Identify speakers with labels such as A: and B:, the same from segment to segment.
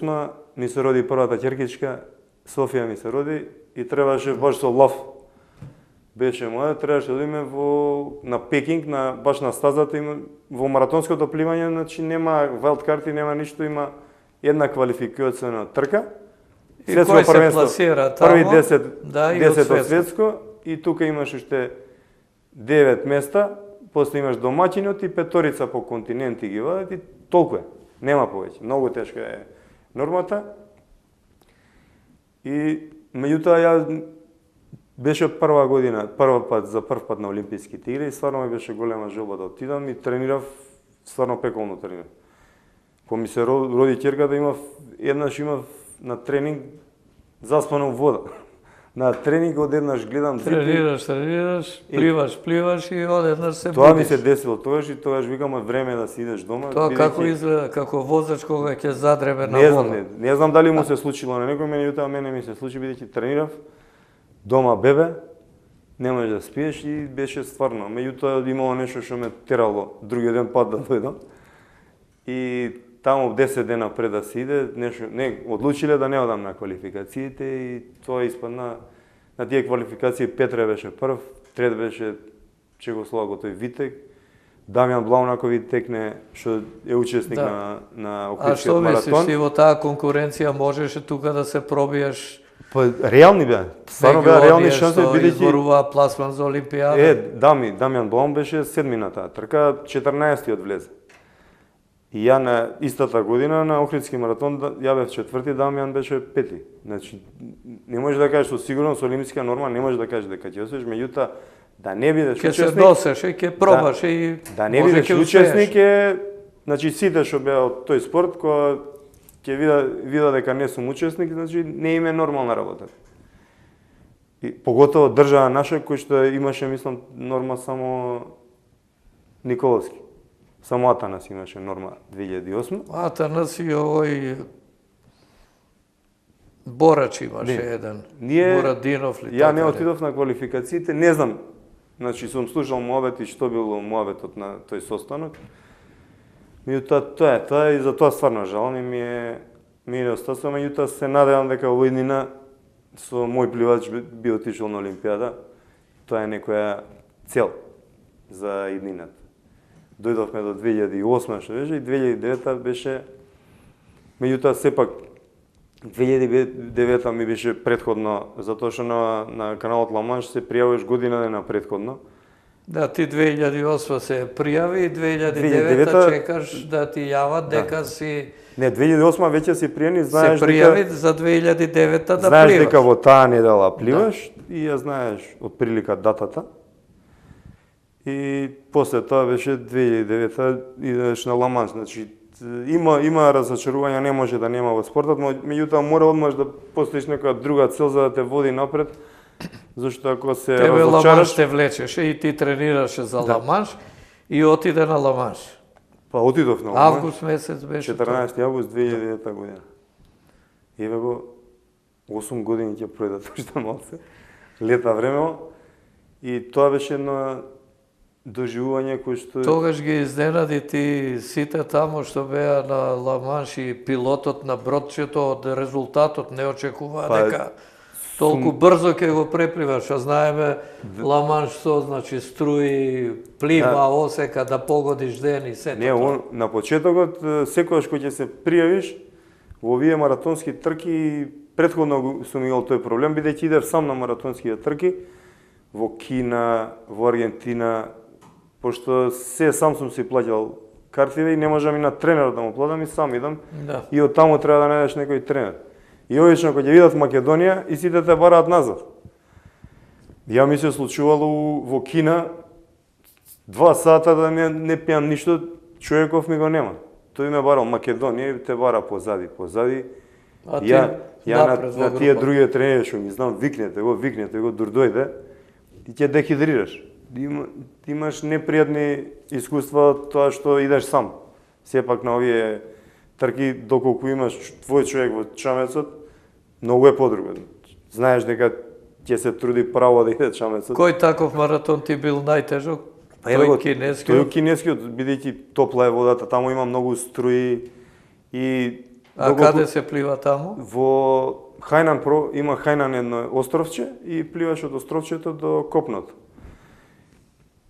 A: 2008 ми се роди првата ќеркичка, Софија ми се роди и требаше баш со лав. Беше моја, требаше да идеме на Пекинг, баш на стазата, во маратонското пливање, значи нема вайлдкарти, нема ништо, има една квалификациона трка.
B: И кој се пласира тамо?
A: Први 10 од светско и тука имаш уште 9 места, после имаш домаќинот и петорица по континенти ги водат и толку е. Нема повеќе. Многу тешка е нормата. И меѓутоа ја беше прва година, за прв пат на Олимписките игри и стварно ми беше голема желба да отидам и тренирав, стварно пеколно тренирав. Кога ми се роди ќерката, еднаш имав на тренинг заспано вода. На тренинг одеднаш гледам
B: тренираш, пливаш и одеднаш се будиш.
A: Тоа ми се десило тогаш и тогаш викам време да си идеш дома.
B: Тоа како изгледа, како возач кога ќе задреме на вода?
A: Не знам дали му се случило на некој, мене ми се случи бидејќи тренирав дома бебе, не можеш да спиеш и беше стварно. Меѓутоа имало нешто што ме терало другиот ден пат да дојдам. И таму 10 дена пред да се иде, одлучиле да не одам на квалификациите и тоа испадна на тие квалификации. Петре беше прв, трет беше Чегослова Готој Витек, Дамјан Блаунакови текне, што е учесник на Охридскиот маратон.
B: А што мислиш, ти во таа конкуренција можеше тука да се пробиеш?
A: Па реални беа, стварно беа реални шанси бидејќи
B: изборува пласман за Олимпијада.
A: Дамјан Блаун беше седми на таа трка, 14-тиот влезе. И ја на истата година на Охридски маратон ја бев четврти, Дамјан беше пети. Значи не можеш да кажеш со сигурност со олимписка норма, не можеш да кажеш дека ќе освоиш, меѓутоа да не бидеш учесник.
B: Ќе се досеш и ќе пробаш и
A: да не бидеш учесник е, значи сите што беа од тој спорт кога ќе вида дека не сум учесник, значи не им е нормална работа. И поготово држава наша кој што имаше, мислам, норма само Николовски. Само Атанас имаше норма 2008.
B: Атанас и овој Борач имаше еден. Борадинов ли?
A: Ја не отидов на квалификациите, не знам. Значи сум слушал муабет и што било муабетот на тој состанок. Меѓутоа тоа и за тоа стварно жалам и ми е остасува, меѓутоа се надевам дека во иднина со мој пливач би отишол на Олимпијада. Тоа е некоја цел за иднината. Дојдовме до 2008 што беше и 2009 беше, меѓутоа сепак 2009 ми беше предходно, затоа што на каналот Ла Манш се пријавуваш година дена предходно.
B: Да, ти 2008 се пријави и 2009 чекаш да ти јават дека си...
A: Не, 2008 веќе си пријани, знаеш
B: дека... Се пријави за 2009 да
A: знаеш
B: пливаш.
A: дека во таа недела пливаш и ја знаеш од прилика датата. И после тоа беше 2009 идеш на Ла Манш, значи има разочарување, не може да нема во спортот, меѓутоа мора одмаш да постоиш некоја друга цел за да те води напред, зашто ако се
B: тебе
A: разочараш...
B: Ла Манш те влечеше и ти тренираше за Ла Манш и отиде на Ла Манш.
A: Па отидов на Ла Манш.
B: Август месец беше
A: 14 август 2009 година. Еве го 8 години ќе пројдат уште малце. Лета време и тоа беше едно доживување кој што...
B: Тогаш ги изненади ти сите тамо што беа на Ла Манш и пилотот на бродчето од резултатот не очекува дека толку брзо ќе го препливаш, а знаеме Ла Манш со значи струи, плима, осека да погодиш ден и сето.
A: Не, на почетокот секогаш кога ќе се пријавиш во овие маратонски трки, претходно сум имал тој проблем бидејќи идев сам на маратонските трки во Кина, во Аргентина, пошто се сам сум си плаќал картиве и не можам и на тренер да му платам и сам идам.
B: Да.
A: И од таму треба да најдеш некој тренер. И обично кога ќе видат Македонија и сите те бараат назад. Ја ми се случувало во Кина 2 сата да не пијам ништо, човеков ми го нема. Тој ме барал Македонија и те бара позади.
B: А
A: ја на тие други тренери што ги знам, викнете го, дур дојде и ќе дехидрираш. Имаш непријатни искуства од тоа што идеш сам. Сепак на овие трки, доколку имаш твој човек во чамецот, многу е подруго. Знаеш дека ќе се труди право да иде чамецот.
B: Кој таков маратон ти бил најтежок? Тој кинескиот?
A: Тој кинескиот, бидејќи топла е водата, таму има многу струи и
B: А каде се плива таму?
A: Во Хајнан има Хајнан едно островче и пливаш од островчето до копното.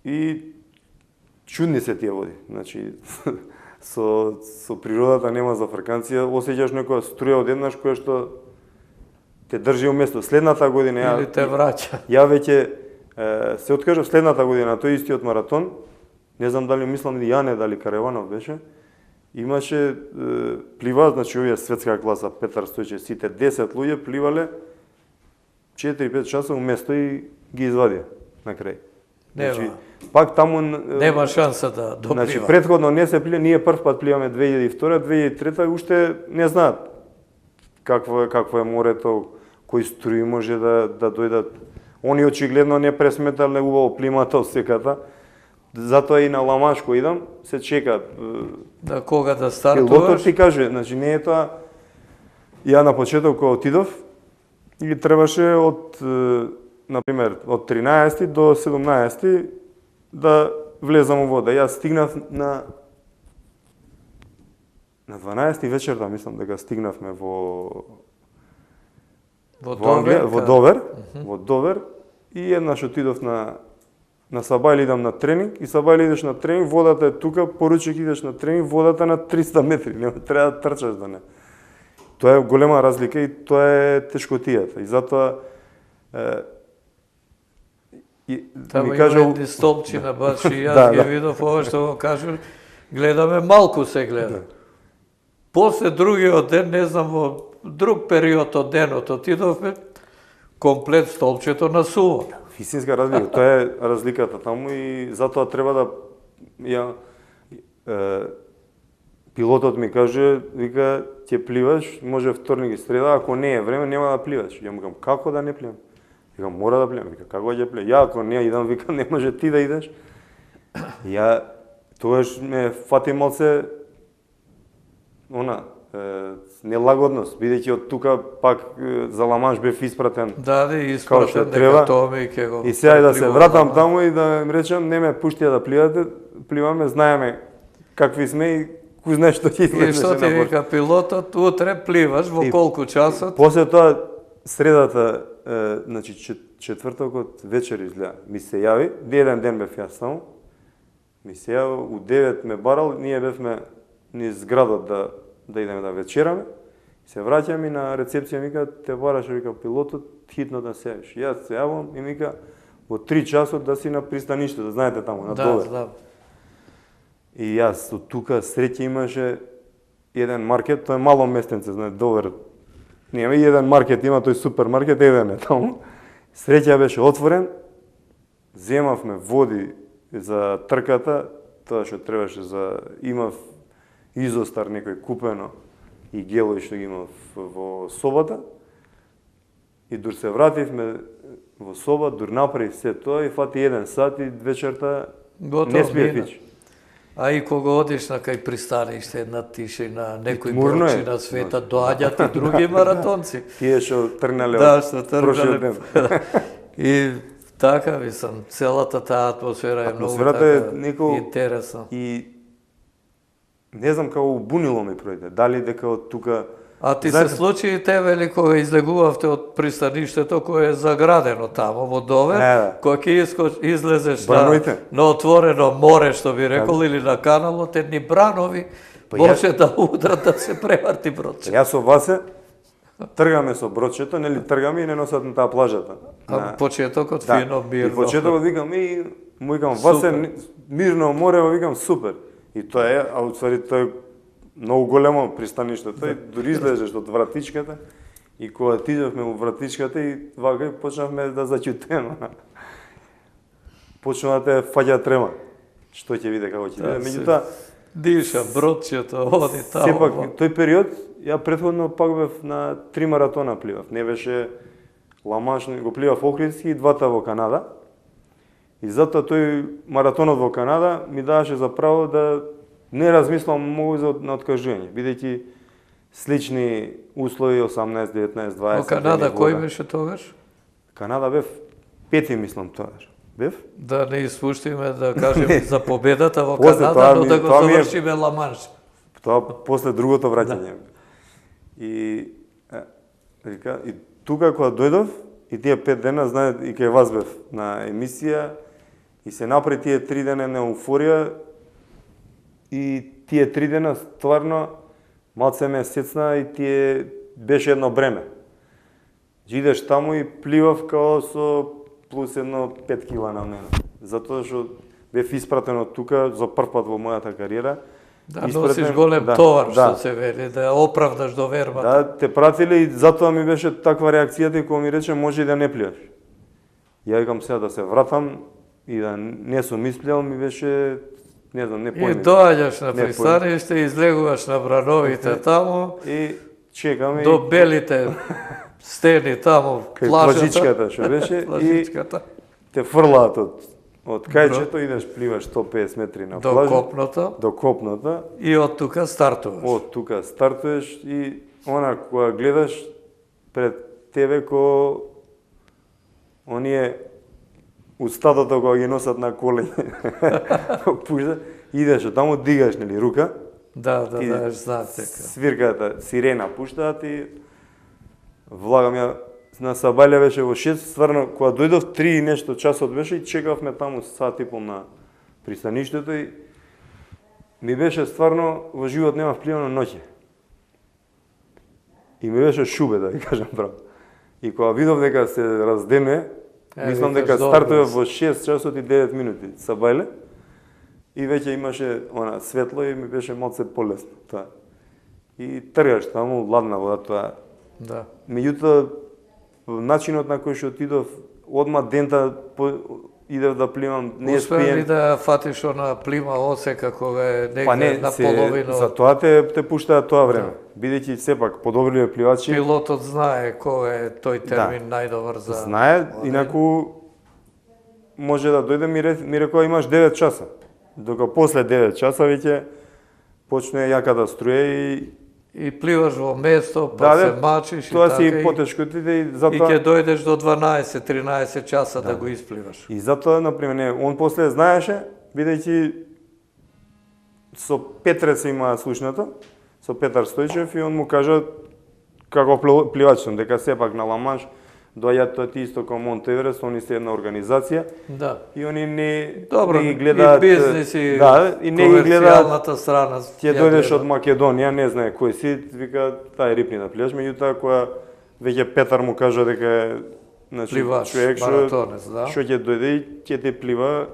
A: И чудни се тие води. Значи со природата нема зафрканција, осеќаш некоја струја одеднаш која што те држи во место. Следната година
B: Или те враќа.
A: Ја веќе се откажав следната година на тој истиот маратон. Не знам дали мислам Јане, дали Кареванов беше. Имаше плива, значи овие светска класа, Петар Стојчев, сите 10 луѓе пливале 4-5 часа уместо и ги извадија на крај. Значи, пак таму
B: нема шанса да доплива.
A: Значи претходно не се плива, ние прв пат пливаме 2002, 2003 уште не знаат какво е морето, кои струи може да дојдат. Они очигледно не пресметале убаво плимата од секата. Затоа и на Ламанш кој идам, се чека.
B: Да кога да стартуваш?
A: Пилотот ти каже, значи не е тоа. Ја на почеток кога отидов и требаше од например од 13 до 17 да влезам во вода. Јас стигнав на 12 вечерта, мислам дека стигнавме во Англија, во Довер и еднаш отидов на Сабајле, идам на тренинг и Сабајле идеш на тренинг, водата е тука, поручек идеш на тренинг, водата на 300 метри, нема треба да трчаш да не. Тоа е голема разлика и тоа е тешкотијата. И затоа
B: Тама ми кажа едни столбчина баш и јас ги видов ова што го кажу, гледаме малку се гледа. После другиот ден, не знам, во друг период од денот отидовме, комплет столбчето на суво.
A: Вистинска разлика, тоа е разликата таму и затоа треба да пилотот ми каже, вика, ќе пливаш, може вторник и среда, ако не е време, нема да пливаш. Ја му кажам, како да не пливам? Викам, мора да пливам. Вика, како ќе пливам? Ја ако не идам, вика, не може ти да идеш. Ја тогаш ме фати малце нелагодност, бидејќи од тука пак за Ламанш бев испратен.
B: Да, испратен дека Томи ќе го.
A: И сега да се вратам таму и да им речам, не ме пуштија да пливаме, знаеме какви сме и кој знае што ќе излезе.
B: И што ти вика пилотот, утре пливаш во колку часот?
A: После тоа средата, значи четвртокот вечер изгледа, ми се јави, еден ден бев јас таму. Ми се јави, у 9 ме барал, ние бевме низ градот да идеме да вечераме. Се враќам и на рецепција ми вика, те бараше, вика, пилотот, хитно да се јавиш. Јас се јавам и ми вика, во 3 часот да си на пристаниште, да знаете таму, на Довер.
B: Да.
A: И јас од тука среќа имаше еден маркет, тоа е мало местенце, знаете, Довер. Нема еден маркет, има тој супермаркет, еден е таму. Среќа беше отворен, земавме води за трката, тоа што требаше имав изостар некој купено и гелој што ги имав во собата. И дур се вративме во соба, дур направив се тоа и фати 1 сат и вечерта не спиев вич.
B: А и кога одиш на кај пристаниште, на тишина, некој брочи на света, доаѓаат и други маратонци.
A: Тие што тргнале
B: од прошлиот ден. И така, мислам, целата таа атмосфера е многу така интересна.
A: И не знам како убунило ми пројде, дали дека од тука...
B: А ти се случи и тебе ли кога излегувавте од пристаништето кое е заградено тамо во Довер, кога ќе излезеш на отворено море, што би рекол, или на каналот, едни бранови може да удрат да се преварти бродче.
A: Јас со Васе тргаме со бродчето, нели тргаме и не носат на таа плажата.
B: А почетокот фино, мирно.
A: И почетокот викам, му викам, Васе, мирно море, викам, супер. И тоа е, а утвари тоа е многу големо пристаништето, и дури излезеш од вратичката, и кога отидовме во вратичката и вака почнавме да заќутеме. Почна да те фаќа трема. Што ќе биде, како ќе биде. Меѓутоа,
B: диша бродчето, оди таму.
A: Сепак, тој период, ја претходно пак бев на 3 маратона пливав. Не беше Ламанш, го пливав Охридски и 2 во Канада. И затоа тој маратонот во Канада ми даваше за право да не размислам многу на откажување, бидејќи слични услови 18, 19, 20.
B: Во Канада кој беше тогаш?
A: Канада бев 5 мислам тогаш. Бев?
B: Да не испуштиме да кажеме за победата во Канада, но да го завршиме Ламанш.
A: Тоа после другото враќање. И вика, и тука кога дојдов, и тие 5 дена, знаат, и кај вас бев на емисија, и се напред тие 3 дена на еуфорија, и тие 3 дена стварно малце ме сецна и тие беше едно бреме. Идеш таму и пливав као со плюс едно 5 кила на мене. Затоа што бев испратен од тука за прв пат во мојата кариера.
B: Да носиш голем товар, што се вели, да оправдаш довербата.
A: Да, те пратиле и затоа ми беше таква реакцијата и кога ми рече може и да не пливаш. Ја викам сега да се вратам и да не сум исплевал, ми беше, не знам, не појмив.
B: И доаѓаш на пристаниште, излегуваш на брановите таму,
A: и чекаме
B: до белите стени таму,
A: плажичката што беше и те фрлаат од кајчето, идеш пливаш 150 метри на плажа. До копното.
B: И од тука стартуваш.
A: Од тука стартуваш и она кога гледаш пред тебе ко оние устатото кога ги носат на колене. Пушта, идеш таму, дигаш нели рука.
B: Да, знаат дека.
A: Свирката, сирена пуштаат и влагам ја на Сабајле беше во 6, стварно кога дојдов 3 и нешто часот беше и чекавме таму сат и пол на пристаништето и ми беше стварно во живот нема впливано ноќе. И ми беше шубе, да ви кажам право. И кога видов дека се разденува, мислам дека стартува во 6 часот и 9 минути Сабајле и веќе имаше она светло и ми беше малце полесно тоа. И тргаш таму, ладна вода тоа.
B: Да.
A: Меѓутоа начинот на кој што отидов, одма дента идев да пливам, не спием.
B: Успеа ли да фатиш она плима осека кога е негде на половина?
A: За тоа те пуштаат тоа време. Бидејќи сепак подобрливе пливачи.
B: Пилотот знае кој е тој термин најдобар за.
A: Знае, инаку може да дојде ми рекоа имаш 9 часа. Дока после 9 часа веќе почне јаката струја
B: и пливаш во место, па се мачиш и така.
A: Тоа си и потешкотите и затоа...
B: И ќе дојдеш до 12-13 часа да го испливаш.
A: И затоа, например, он после знаеше, бидејќи со Петре се има слушнато, со Петар Стојчев, и он му кажа како пливач сум, дека сепак на Ламанш доаѓаат тоа ти исто како Монт Еверест, они се една организација.
B: Да.
A: И они не
B: ги
A: гледаат
B: и бизнес и
A: и не ги гледаат
B: страна.
A: Ќе дојдеш од Македонија, не знае кој си, вика тај рипни да пливаш, меѓутоа кога веќе Петар му кажа дека е човек што ќе дојде и ќе те плива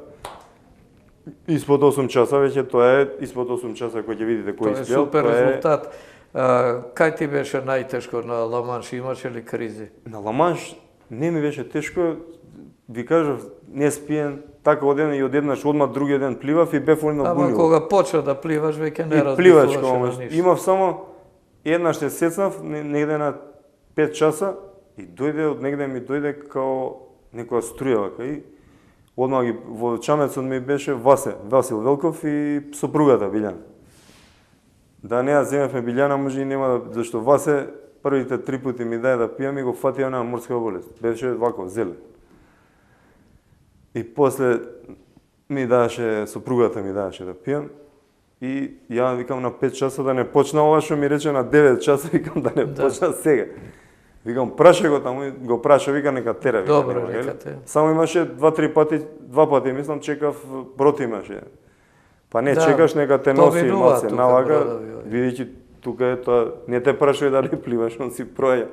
A: испод 8 часа, веќе тоа е испод 8 часа кој ќе видите кој исплева.
B: Тоа е супер резултат. Кај ти беше најтешко на Ламанш, имаше ли кризи?
A: На Ламанш не ми беше тешко, ви кажав, не спиен, така оден и одеднаш одма другиот ден пливав и бев оно гунил.
B: Ама кога почна да пливаш, веќе не
A: размислуваш
B: на ништо.
A: Имав само еднаш се сецнав негде на 5 часа и дојде од негде ми дојде као некоја струја вака и одма ги во чамецот ми беше Васил Велков и сопругата Билјана. Да не ја земевме Билјана, може и нема зашто Васе првите 3 пати ми даде да пијам и го фати онаа морска болест. Беше вако зелен. И после сопругата ми даваше да пијам и ја викам на 5 часа да не почна ова што ми рече на 9 часа, викам да не почна сега. Викам праша го таму, го праша, вика нека тера.
B: Добро, нека те.
A: Само имаше 2 пати, мислам чекав брод имаше. Па не чекаш, нека те носи и малце налага, видејќи тука е тоа, не те прашај дали пливаш, он си проја.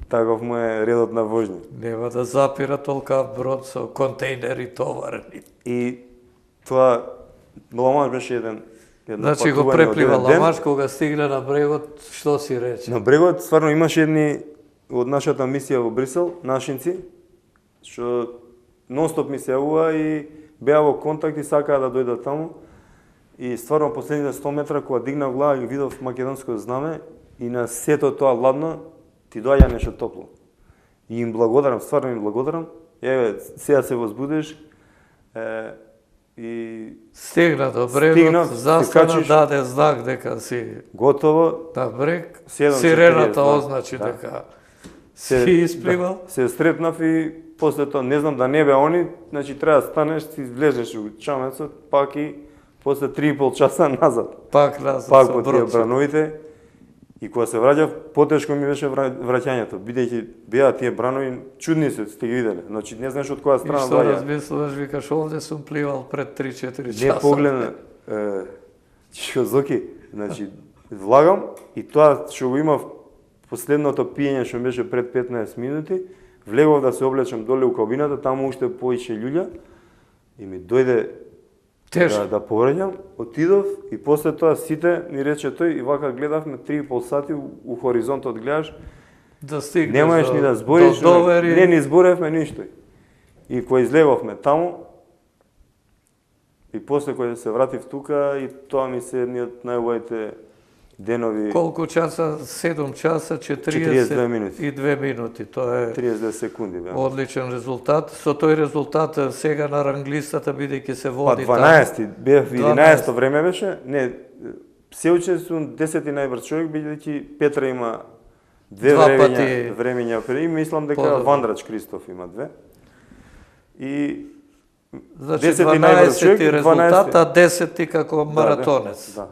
A: Таков му е редот на воžnја.
B: Нема да запира толкав брод со контейнери товарени.
A: И тоа, Ламанш беше една
B: значи го преплива Ламанш, кога стигна на брегот, што си рече?
A: На брегот, стварно имаше едни од нашата мисија во Брисел, нашинци, што нон-стоп ми се јавува и беа во контакт и сакаа да дојдат таму. И стварно последните 100 метра кога дигнав глава и видов македонско знаме и на сето тоа ладно ти доаѓа нешто топло. И им благодарам, стварно им благодарам. Еве, сега се возбудиш и
B: стигна до брегот, застана, даде знак дека си
A: готово
B: на брег. Сирената означи дека си испливал.
A: Се сретнав и после тоа не знам да не беа они, значи треба да станеш, си влезеш во чамецот, пак и после 3,5 часа назад.
B: Пак назад
A: пак
B: со
A: по тие брановите. И кога се враќав, потешко ми беше враќањето, бидејќи беа тие бранови чудни се, сте ги виделе. Значи не знаеш од која
B: И
A: страна
B: што
A: доаѓа.
B: размислуваш, викаш, овде сум пливал пред 3-4
A: Не
B: часа.
A: погледна, што Зоки, значи влагам и тоа што го имав последното пиење што беше пред 15 минути, влегов да се облечам доле у кабината, таму уште поише луѓе и ми дојде
B: Тешко.
A: да повраќам, отидов и после тоа сите ми рече тој и вака гледавме 3,5 сати у хоризонтот гледаш,
B: Да стигнеш
A: немаеш
B: до-
A: ни да збориш,
B: до довери.
A: не ни зборевме ништо. И кога излеговме таму, и после кога се вратив тука, и тоа ми се едни од најубавите денови,
B: Колку часа? 7 часа,
A: 42 минути.
B: и 2 минути. Тоа е
A: 32 секунди беа.
B: одличен резултат. Со тој резултат сега на ранглистата, бидејќи се
A: Па
B: води
A: 12, бев 11
B: 12.
A: време беше, не, се уче сум 10 најбрз човек, бидејќи Петра има две
B: Два
A: времења,
B: пати
A: и мислам дека
B: подобро.
A: Вандрач Кристоф има две. И
B: Значи
A: 10 најбрз
B: 12
A: човек,
B: резултат,
A: 12.
B: а 10 како маратонец.
A: Да.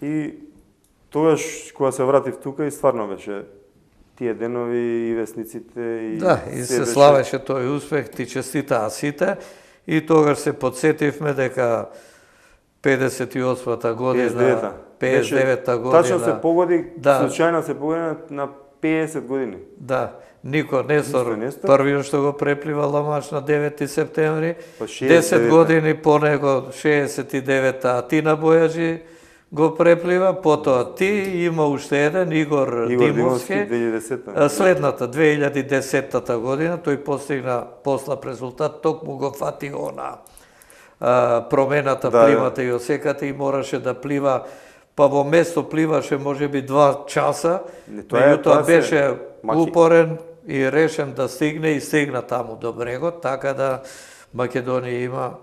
A: И тогаш кога се вратив тука и стварно беше тие денови и весниците и
B: Да, и
A: се
B: се
A: беше-
B: славеше тој успех, ти честитаа сите, и тогаш се подсетивме дека 58-та година,
A: 59-та.
B: 59-та
A: Беше-
B: година.
A: Тачно се погоди,
B: Да.
A: случајно се погоди на 50 години.
B: Да, Нико Нестор,
A: Нестор Нестор.
B: првиот што го преплива Ламанш на 9 септември,
A: Па
B: 10
A: 69-та.
B: години по него 69-та Атина Бојаджи го преплива, потоа ти има уште еден Игор Димовски,
A: 2010-та.
B: следната 2010-та година тој постигна послаб резултат, токму го фати она промената
A: Да,
B: плимата и осеката и мораше да плива, па во место пливаше можеби 2 часа,
A: Не, тоа
B: меѓутоа
A: се
B: беше
A: маки.
B: упорен и решен да стигне и стигна таму до брегот, така да Македонија има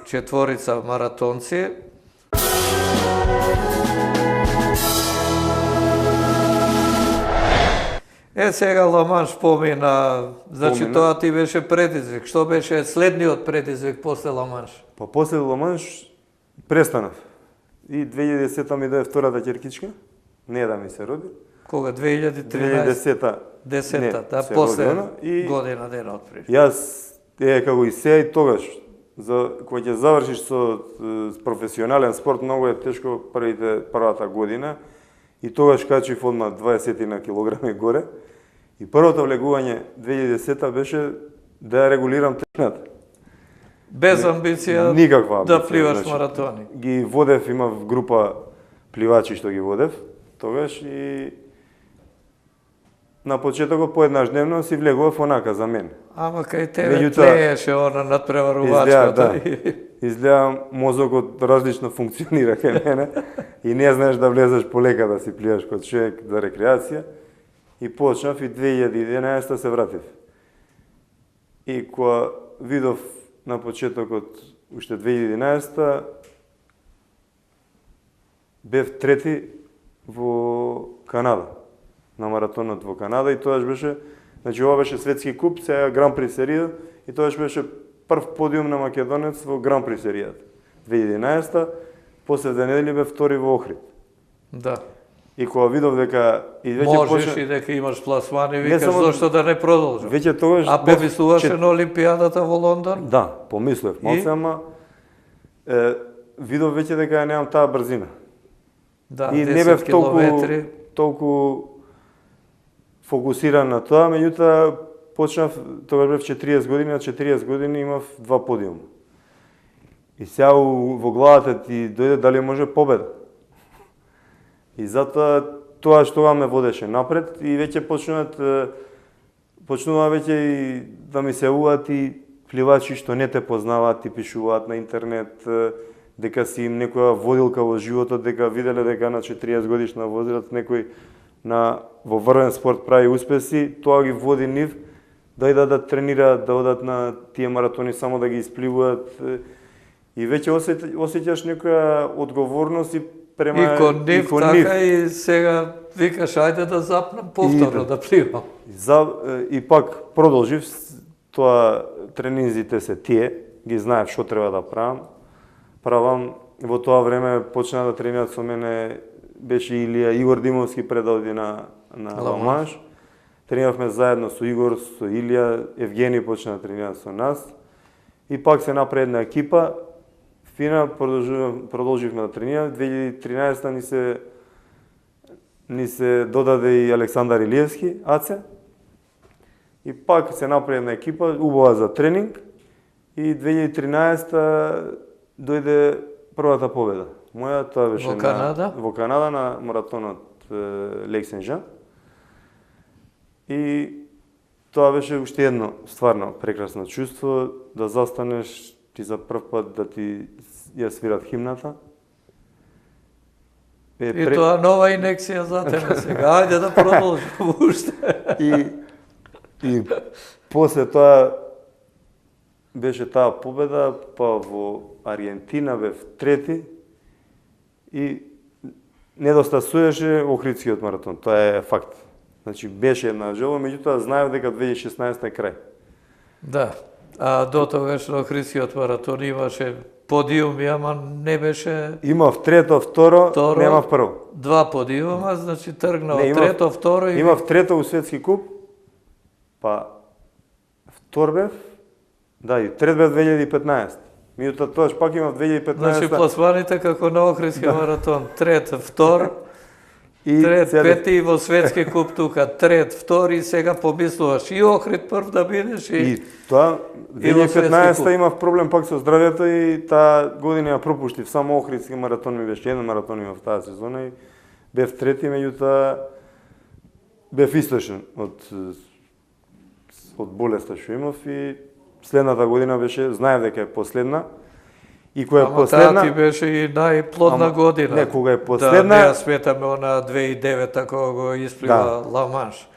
B: четворица маратонци. Сега Ламанш помина, значи
A: Помина.
B: тоа ти беше предизвик. Што беше следниот предизвик после Ламанш?
A: Па после Ламанш престанав. И 2010-та ми дое втората ќеркичка, не да ми се роди.
B: Кога 2013?
A: 2010-та
B: 10-та, да,
A: се
B: после
A: роди она. И
B: година дена од пред.
A: јас, како и се и тогаш, кога ќе завршиш со професионален спорт, многу е тешко првата година. И тогаш качив одма 20 на килограми горе. И првото влегување 2010-та беше да ја регулирам течната.
B: Без амбиција
A: Никаква амбиција.
B: да пливаш
A: значи,
B: маратони.
A: Ги водев, имав група пливачи што ги водев тогаш и на почетокот поеднашдневно си влегував онака за мен.
B: Ама кај тебе
A: Меѓутоа,
B: тлееше она надпреварувачката.
A: да. Изгледа мозокот различно функционира кај мене и не знаеш да влезеш полека да си пливаш кod човек за рекреација. И почнав и 2011 се вратив. И кога видов на почетокот уште 2011 бев трети во Канада, на маратонот во Канада и тоаш беше, значи ова беше светски куп, сега Гран При серија и тоаш беше прв подиум на македонец во Гран При серијата. 2011 после 2 недели бев втори во Охрид.
B: Да.
A: И кога видов дека и веќе
B: Можеш и дека имаш пласмани, викаш
A: само-
B: зошто да не продолжам.
A: веќе тогаш
B: А
A: бев
B: помислуваше на Олимпијадата во Лондон?
A: Да, помислев малце, ама видов веќе дека ја немам таа брзина.
B: Да,
A: И
B: 10
A: не бев
B: километри.
A: толку фокусиран на тоа, меѓутоа почнав, тогаш бев 40 години, на 40 години имав 2 подиума. И сега во главата ти дојде дали може победа. И затоа тоа што ме водеше напред и веќе почнува веќе и да ми се јавуваат и пливачи што не те познаваат, ти пишуваат на интернет дека си им некоја водилка во животот, дека виделе дека на 40 годишна возраст некој во врвен спорт прави успеси, тоа ги води нив да идат да тренираат, да одат на тие маратони само да ги испливуваат и веќе осеќаш некоја одговорност и према
B: И кон нив, така и сега викаш, ајде да запнам повторно да пливам.
A: И пак продолжив, тоа тренинзите се тие, ги знаев што треба да правам во тоа време почна да тренираат со мене беше Илија Игор Димовски пред да оди на
B: Ла
A: Ла-Манш. Трениравме заедно со Игор, со Илија, Евгени почна да тренира со нас. И пак се направи една екипа. Фина продолживме да тренираме. 2013 ни се додаде и Александар Илиевски, Аце. И пак се направи една екипа, убава за тренинг. И 2013 дојде првата победа. Моја тоа беше во Канада на маратонот Лексенжан. И тоа беше уште едно стварно прекрасно чувство да застанеш ти за прв пат да ти ја свират химната.
B: И тоа нова инекција за тебе сега. Ајде да продолжиме уште.
A: И после тоа беше таа победа, па во Аргентина бев трети и недостасуваше Охридскиот маратон. Тоа е факт. Значи беше една желба, меѓутоа знаев дека 2016 е крај.
B: Да. А до тогаш на Охридскиот маратон имаше подиуми, ама не беше...
A: Имав трето, второ, немав прво.
B: Два подиума, значи тргнав трето, второ и...
A: Имав трето у светски куп, па втор бев, да, и трет бев 2015. Меѓутоа тоаш пак имав 2015.
B: Значи пласманите како на Охридски маратон, трет, втор, и трет, пети во светски куп тука, трет, втори, сега помислуваш и Охрид прв да бидеш
A: и тоа 2015 имав проблем пак со здравјето и таа година ја пропуштив. Само Охридски маратон ми беше, еден маратон имав таа сезона и бев трети, меѓутоа бев истошен од болеста што имав и следната година беше, знаев дека е последна. И која е последна...
B: Таа ти беше и најплодна година.
A: Не, кога е последна...
B: Да, не ја сметаме она 2009 кога го исплива Ла-Манш.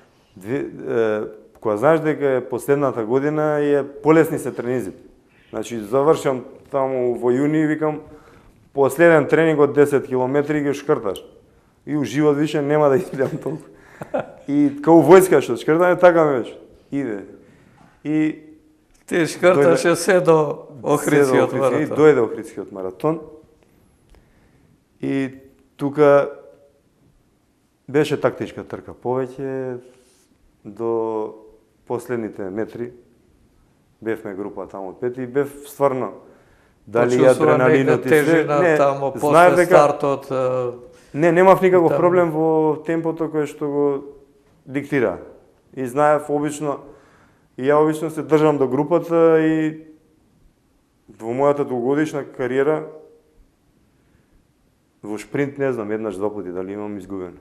A: Кога знаеш дека е последната година и полесни се тренизите. Значи, завршам таму во јуни и викам, последен тренинг од 10 километри ги шкрташ. И у живот више нема да изгледам толку. И као војска што шкртаме, така ме беше. Иде. И
B: ти шкрташе се до Охридскиот маратон.
A: И дојде Охридскиот маратон. И тука беше тактичка трка повеќе до последните метри. Бевме група таму од пети и бев стварно дали адреналинот и све.
B: Не, тамо после стартот.
A: Не, немав никаков проблем во темпото кое што го диктира. И знаев обично, и ја обично се држам до групата и во мојата двугодишна кариера во шпринт не знам еднаш два пати дали имам изгубено.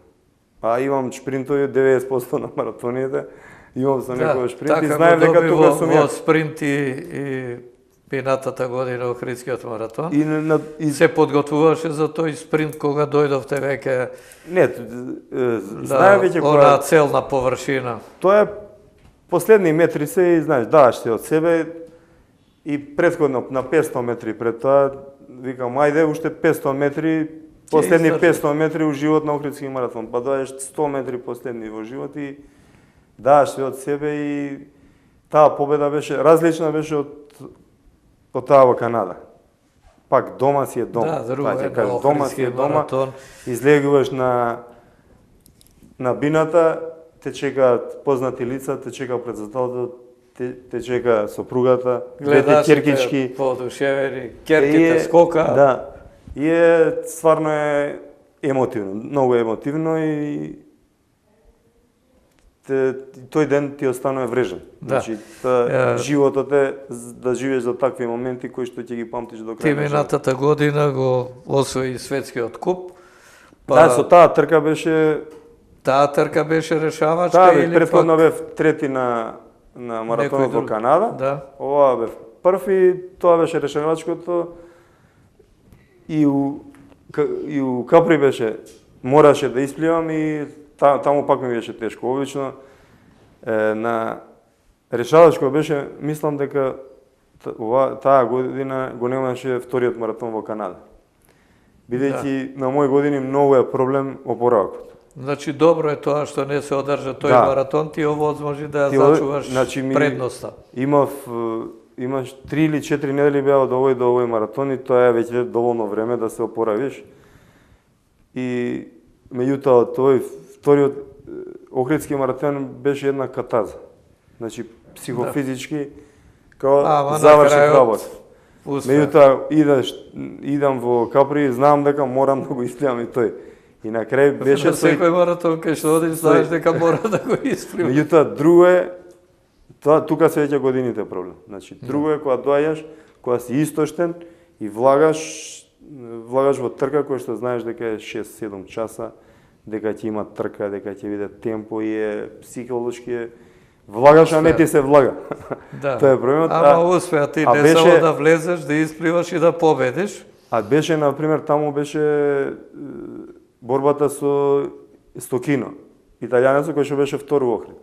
A: А имам шпринтови 90% на маратоните, имам за некој шпринт и знаев дека тука сум ја.
B: Во спринт и минатата година Охридскиот маратон.
A: И
B: се подготвуваше за тој спринт кога дојдовте веќе.
A: Не, знаев веќе
B: кога целна површина.
A: Тоа е последни метри се и знаеш, даваш се од себе и претходно на 500 метри пред тоа викам ајде уште 500 метри, последни 500 метри у живот на Охридски маратон, па доаѓаш 100 метри последни во живот и даваш се од себе и таа победа беше различна беше од таа во Канада. Пак дома си е дома.
B: Да, друго е
A: дома си е дома. Излегуваш на бината, те чекаат познати лица, те чека председателот, те чека сопругата, двете керкички.
B: Подушевени, керките скока.
A: Да. И стварно е емотивно, многу емотивно и тој ден ти останува врежен. Значи, животот е да живееш за такви моменти кои што ќе ги памтиш до крај.
B: Ти минатата година го освои светскиот куп.
A: Да, со таа трка беше...
B: Таа трка беше решавачка или пак...
A: Претходно бев трети на маратонот во Канада.
B: Да.
A: Ова бев прв и тоа беше решавачкото. И у Капри беше, мораше да испливам и таму пак ми беше тешко. Обично на решавачко беше, мислам дека таа година го немаше вториот маратон во Канада. Бидејќи на мои години многу е проблем опоравокот.
B: Значи добро е тоа што не се одржа тој маратон, ти овозможи да ја зачуваш предноста.
A: имаш 3 или 4 недели беа од овој до овој маратон и тоа е веќе доволно време да се опоравиш. И меѓутоа тој вториот Охридски маратон беше една катаза. Значи психофизички као заврших работа. Меѓутоа идам во Капри, знам дека морам да го исплевам и тој. И на крај беше
B: секој маратон кај што одиш знаеш дека мора да го исплеваш.
A: Меѓутоа друго е тука се веќе годините проблем. Значи друго е кога доаѓаш, кога си истоштен и влагаш во трка која што знаеш дека е 6-7 часа, дека ќе има трка, дека ќе биде темпо и е психолошки влагаш, а не ти се влага.
B: Да.
A: Тоа е проблемот.
B: Ама успеа ти не беше, само да влезеш, да испливаш и да победиш.
A: А беше, например, таму беше борбата со Стокино, италијанецот кој што беше втор во Охрид.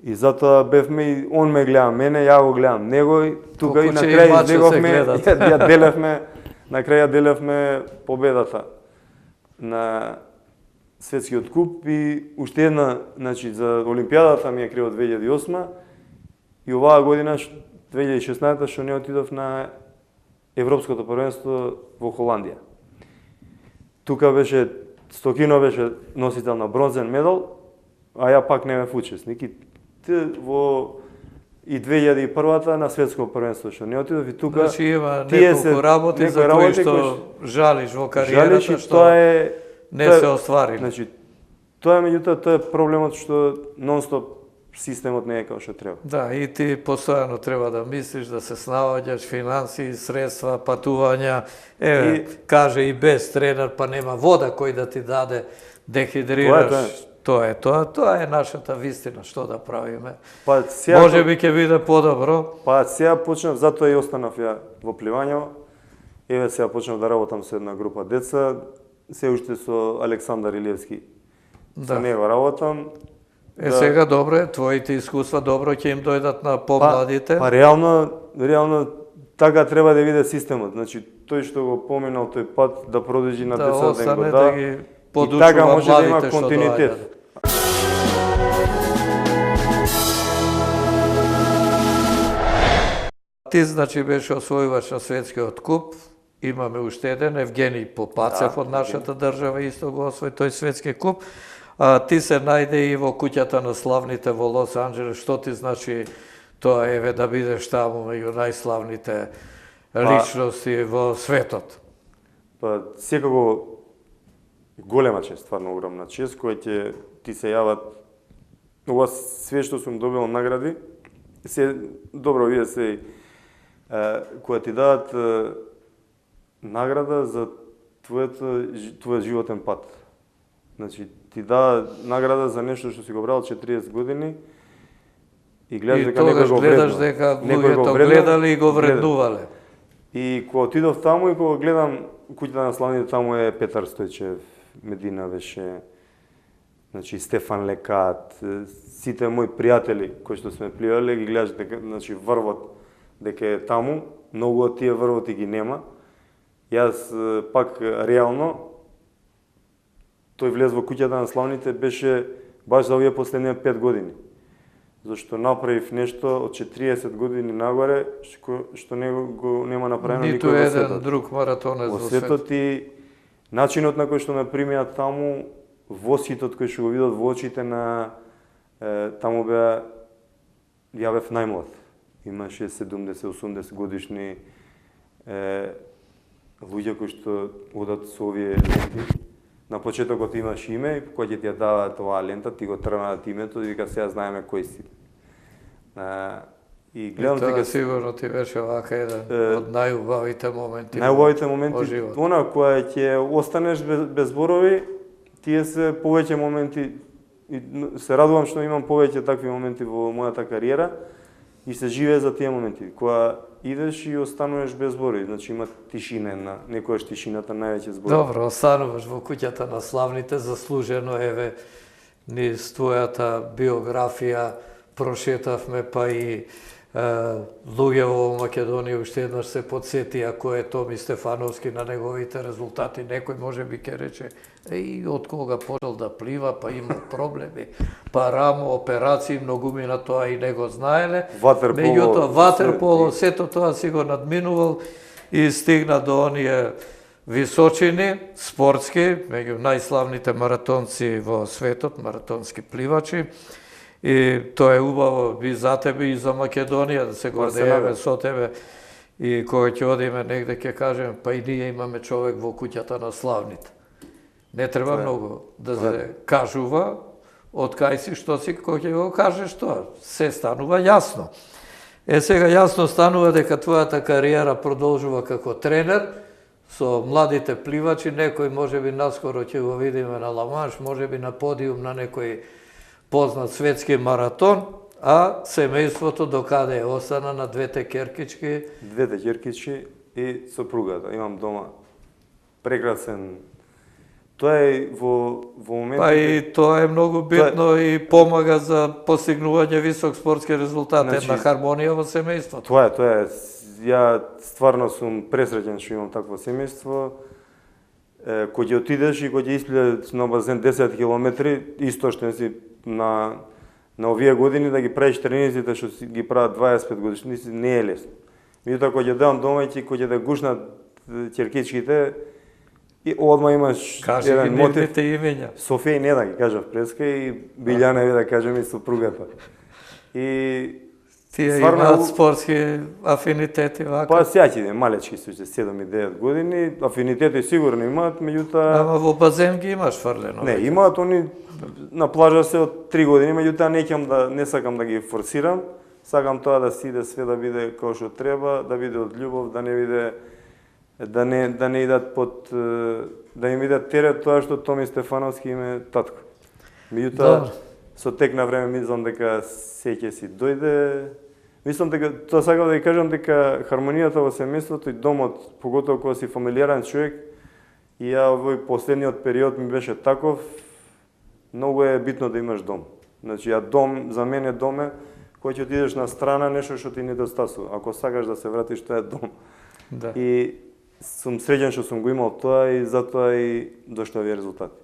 A: И затоа бевме и он ме гледа мене, ја го гледам него и тука и на крај излеговме, ја делевме, на крај ја делевме победата на светскиот куп и уште една, значи за олимпијадата ми е криво 2008 и оваа година 2016 што не отидов на Европското првенство во Холандија. Тука беше Стокино беше носител на бронзен медал, а ја пак не бев учесник. Во и 2001-та на светско првенство што не отидов и тука.
B: Значи има неколку работи за кои што жалиш во кариерата што не се оствари.
A: Значи тоа меѓутоа тоа е проблемот што нонстоп системот не е како што треба.
B: Да, и ти постојано треба да мислиш, да се снаоѓаш, финанси, средства, патувања. Каже и без тренер, па нема вода кој да ти даде, дехидрираш. Тоа е нашата вистина, што да правиме.
A: Па
B: може би ќе биде подобро.
A: Па сега почнав, затоа и останав ја во пливањето. Еве сега почнав да работам со една група деца, се уште со Александар Илиевски. Со него работам.
B: Сега добро е, твоите искуства добро ќе им дојдат на помладите.
A: Па реално така треба да биде системот. Значи тој што го поминал тој пат да продолжи на децата да им го да. И така може да има континуитет.
B: Ти значи беше освојуваш на светскиот куп, имаме уште еден, Евгений Попацев од нашата држава исто го освои тој светски куп. Ти се најде и во куќата на славните во Лос Анџелес, што ти значи тоа еве да бидеш таму меѓу најславните личности во светот?
A: Па секако голема чест, стварно огромна чест, која ќе ти се јават ова све што сум добил награди. Се добро вие се која ти дадат награда за твојот животен пат. Значи ти дадат награда за нешто што си го правил 40 години и гледаш дека некој го
B: гледаш дека луѓето гледале и го вреднувале.
A: И кога отидов таму и кога гледам куќата на славните, таму е Петар Стојчев, Медина беше, значи Стефан Лекат, сите мои пријатели кои што сме пливале, ги гледаш дека, значи врвот дека е таму, многу од тие врвоти ги нема. Јас пак реално тој влез во куќата на славните беше баш за овие последни 5 години. Зашто направив нешто од 40 години нагоре што го нема направено никој во светот.
B: Ниту еден друг маратонец во
A: светот. И начинот на кој што ме примија таму, восхитот кој што го видов во очите на таму беа, ја бев најмлад. Имаше 70-80 годишни луѓе кои што одат со овие ленти. На почетокот имаш име и кој ќе ти ја дава тоа лента, ти го тргнат името и вика сега знаеме кој си. И гледам
B: дека сигурно ти беше вака еден од најубавите моменти.
A: Најубавите моменти, она која ќе останеш без зборови, тие се повеќе моменти и се радувам што имам повеќе такви моменти во мојата кариера и се живее за тие моменти. Кога идеш и остануваш без зборови, значи има тишина, некојаш тишината највеќе зборови.
B: Добро, остануваш во куќата на славните, заслужено еве низ твојата биографија прошетавме па и луѓе во Македонија уште еднаш се подсетија кој е Томи Стефановски на неговите резултати. Некој може би ќе рече, од кога почел да плива, па имал проблеми, па рамо, операции, многумина тоа и не го знаеле. Меѓутоа, ватерполо, сето тоа си го надминувал и стигна до оние височини, спортски, меѓу најславните маратонци во светот, маратонски пливачи. И тоа е убаво и за тебе и за Македонија, да се гордееме со тебе. И кога ќе одиме негде ќе кажеме, па и ние имаме човек во куќата на славните. Не треба многу да се кажува од кај си, што си, кој ќе го кажеш тоа. Се станува јасно. Сега јасно станува дека твојата кариера продолжува како тренер, со младите пливачи, некој можеби наскоро ќе го видиме на Ла-Манш, можеби на подиум на некој познат светски маратон, а семејството докаде остана на двете керкички?
A: Двете керкички и сопругата. Имам дома прекрасен. Тоа е во моментот...
B: Па и тоа е многу битно и помага за постигнување висок спортски резултат, една хармонија во семејството.
A: Тоа е. Ја стварно сум пресреќен што имам такво семејство. Кој ќе отидеш и кој ќе испледеш на базен 10 километри, исто што си на овие години да ги правиш тренизите што ги прават 25 годишници, не е лесно. Меѓутоа кој ќе дадам дома и кој ќе да гушнат ќеркичките, и одма имаш еден мотив.
B: Кажи ги имења.
A: Софија не да ги кажав преска и Билјана ви да кажем и сопругата. И
B: тие имаат спортски афинитети вака?
A: Па сеќавам, малечки се 7 и 9 години, афинитети сигурно имаат, меѓутоа...
B: Ама во базен ги имаш фрлено?
A: Не, имаат они на плажа се од 3 години, меѓутоа не сакам да ги форсирам, сакам тоа да си иде све да биде како што треба, да биде од љубов, да не биде да не идат под да им видат терет тоа што Томи Стефановски им е татко. Меѓутоа со тек на време мислам дека се ќе си дојде. Мислам дека тоа сакам да ви кажам дека хармонијата во семејството и домот, поготово кога си фамилиарен човек, и ја овој последниот период ми беше таков, многу е битно да имаш дом. Значи, дом, за мене дом е кој ќе отидеш на страна, нешто што ти недостасува. Ако сакаш да се вратиш, тоа е дом.
B: Да.
A: И сум среќен што сум го имал тоа и затоа и дошли овие резултати.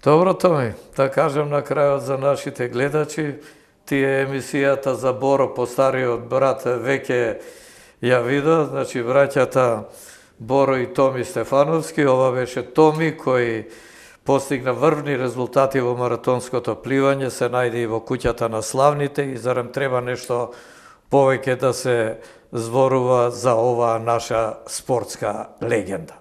B: Добро, Томи, да кажем на крајот за нашите гледачи, тие емисијата за Боро, постариот брат, веќе ја вида, значи браќата Боро и Томи Стефановски. Ова беше Томи кој постигна врвни резултати во маратонското пливање, се најде и во куќата на славните и зарем треба нешто повеќе да се зборува за оваа наша спортска легенда.